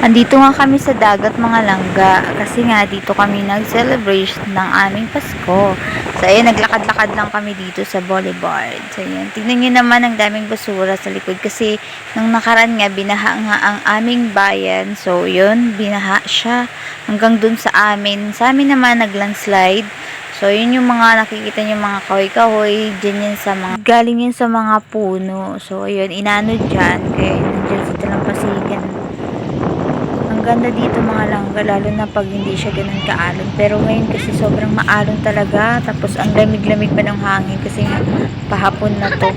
Andito nga kami sa dagat mga langga kasi nga dito kami nag-celebrate ng aming Pasko. So ayan, naglakad-lakad lang kami dito sa boulevard. So ayan, tingnan nyo naman ang daming basura sa likod kasi nung nakaraan nga binaha nga ang aming bayan. So yun, binaha siya hanggang dun sa amin. Sa amin naman nag-landslide. So, yun yung mga nakikita nyo mga kahoy-kahoy. Dyan yan sa mga, galing yan sa mga puno. So, ayun, inano dyan. Kaya nandiyan sa talampasigan. Ang ganda dito mga langga, lalo na pag hindi siya ganun kaalon. Pero ngayon kasi sobrang maalon talaga. Tapos, ang lamig-lamig pa ng hangin kasi nga pahapon na to.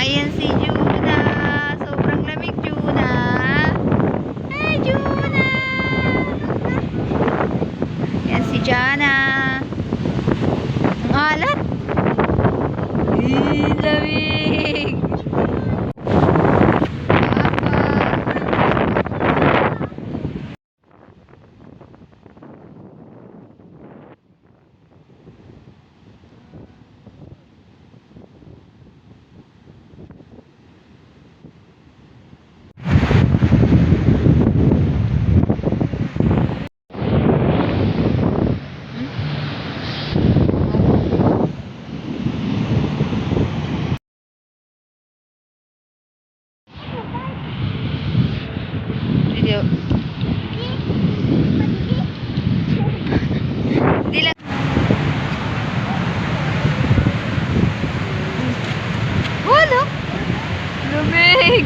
Ayan si Juna. Sobrang lamig, Juna. Hey, Juna. Ayan si Jana. Ang alat. Lamig. Video. Dila. Wala. Lumig.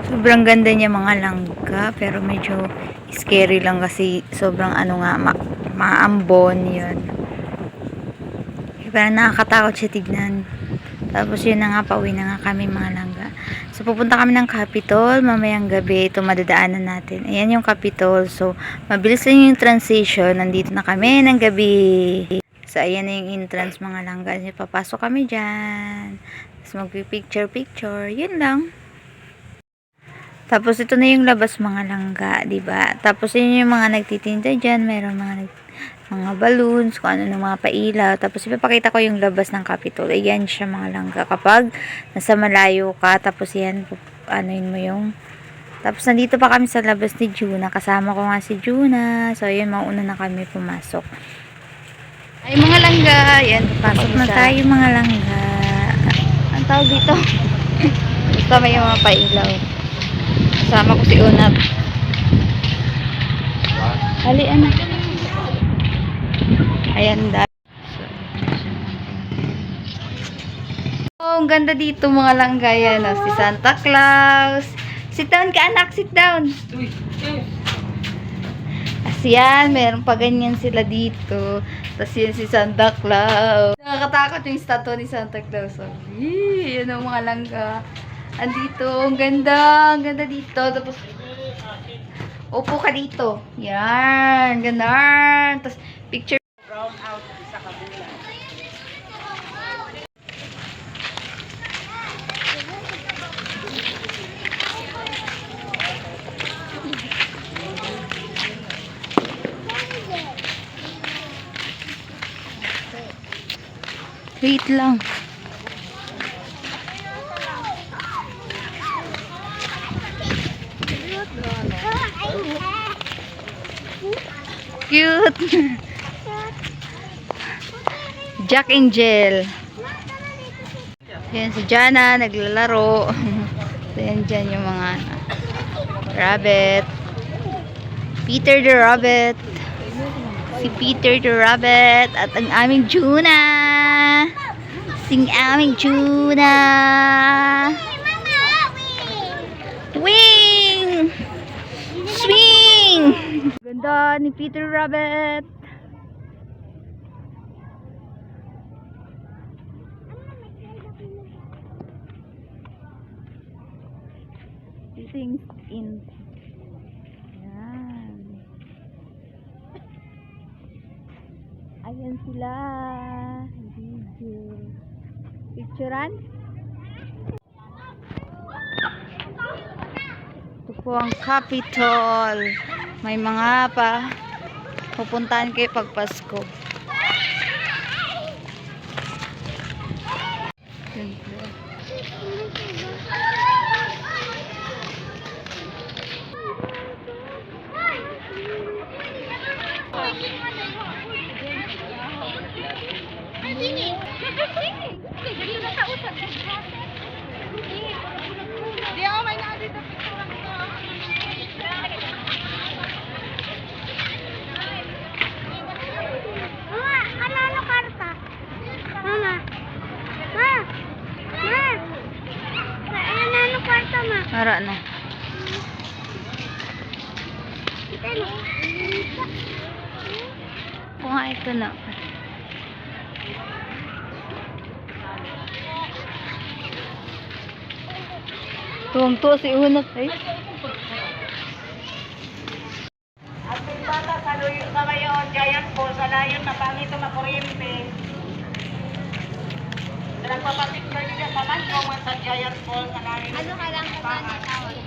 Sobrang ganda niya mga langga, pero medyo scary lang kasi sobrang ano nga, maambon yun. Parang nakakatakot siya tignan. Tapos yun na nga, pauwi na nga kami mga langga. So pupunta kami ng Capitol mamayang gabi. Ito madadaanan natin. Ayan yung Capitol. So mabilis lang yung transition. Nandito na kami ng gabi. So ayan na yung entrance mga langga. Papasok kami dyan. Tapos magpipicture. Yun lang. Tapos ito na yung labas mga langga, 'di ba? Tapos yun yung mga nagtitinda diyan, meron mga balloons, kung ano ng mga pailaw. Tapos ipapakita ko yung labas ng Capitol. Ayan siya mga langga. Kapag nasa malayo ka, tapos yan, anuin mo yung. Tapos nandito pa kami sa labas ni Juna. Kasama ko nga si Juna. So ayan, mauna na kami pumasok. Ay mga langga, ayan, pasok na tayo mga langga. Ang tawag dito? Basta may mga pailaw. Kasama ko si Unat. Hali, anak. Ayan, dahil. Oh, ang ganda dito mga langga. Yan, oh, si Santa Claus. Sit down ka, anak. Sit down. Yan, meron pa ganyan sila dito. Tapos yan si Santa Claus. Nakakatakot yung statue ni Santa Claus. Oh. Yan ang mga langga. Andito, ang ganda. Ang ganda dito. Tapos, upo ka dito. Yan, ganda. Tapos, picture. Round out sa kabila. Wait lang. Cute. Jack Angel. Yan si Jana, naglalaro. So, yan dyan yung mga rabbit. Peter the Rabbit. Si Peter the Rabbit. At ang aming Juna. Sing aming tuna. Wing! Swing! Ganda ni Peter Rabbit. Things in. Ayan. Ayan sila. Video. Picturean. Ito po ang Capitol. May mga pa pupuntahan kayo pag Pasko. Ara na. Kung nga ito na. Tuwang-tuwa si Unat eh. At yung bata sa ngayon, giant po, sa layon na pangit na kuryente. Nagpapapicture nila, paman ko man sa giant fall sa layon. Ano ka lang kung paano tawag?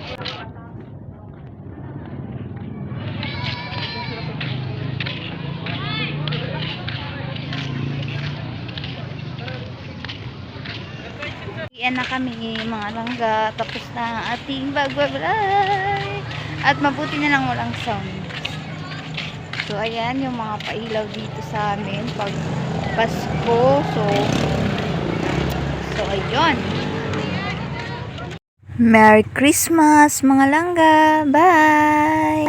Iyan na kami mga langga. Tapos na ang ating bagbablay. At mabuti na lang walang sound. So ayan yung mga pailaw dito sa amin pag Pasko. So ayun. Merry Christmas mga langga. Bye!